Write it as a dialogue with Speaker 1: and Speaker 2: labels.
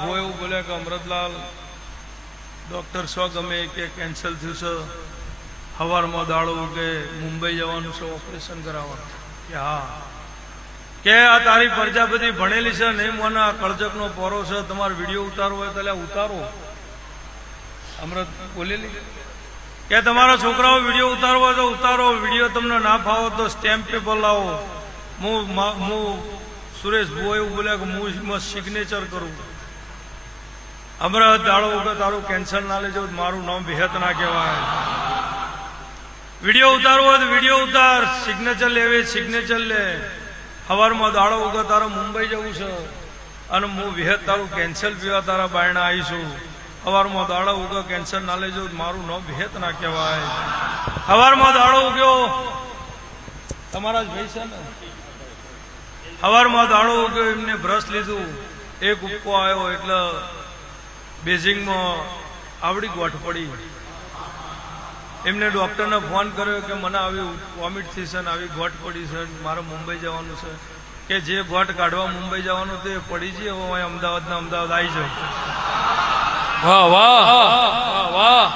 Speaker 1: वो એવું બોલે કે અમૃતલાલ ડોક્ટર સ્વ ગમે કે કેન્સલ થયું છે, સવારમાં દાડો કે મુંબઈ જવાનું છે ઓપરેશન કરાવવાનું કે હા કે આ તારી પ્રજાપતિ ભણેલી છે નહીં મને આ કળજકનો પોરો છે, તમારો વિડીયો ઉતારવો હોય તો ઉતારો. અમૃત બોલેલી કે તમારા છોકરાઓ વિડીયો ઉતારવો હોય તો ઉતારો, વિડીયો તમને ના ફાવો તો સ્ટેમ્પ પેપર લાવો. હું સુરેશ ભુવો એવું બોલે કે હું સિગ્નેચર કરું. અમૃત દાડો વગર તારું કેન્સર ના લેજો, મારું નામ વિહત ના કહેવાય. વિડીયો ઉતારવો હોય તો વિડીયો ઉતાર, સિગ્નેચર લેવી સિગ્નેચર લે. સવારમાં દાડો વગર તારે મુંબઈ જવું છે અને હું વિહત તારું કેન્સર પીવા તારા બાયણા આવીશું. સવારમાં દાડો ઉગ્યો કેન્સર ના લેજો, મારું નામ વિહત ના કહેવાય. સવારમાં દાડો ઉગ્યો તમારા જ ભાઈ છે ને, સવારમાં દાડો ઉગ્યો એમને બ્રશ લીધું, એક ઉપકો આવ્યો એટલે બેઝિંગમાં આવડી ગોઠ પડી. એમને ડોક્ટરને ફોન કર્યો કે મને આવી વોમિટ થઈ છે ને આવી ગોઠ પડી છે, મારે મુંબઈ જવાનું છે. કે જે ગોઠ કાઢવા મુંબઈ જવાનું તે પડી જઈએ, હવે અમદાવાદ આવી જાય.
Speaker 2: વાહ વાહ વાહ વાહ.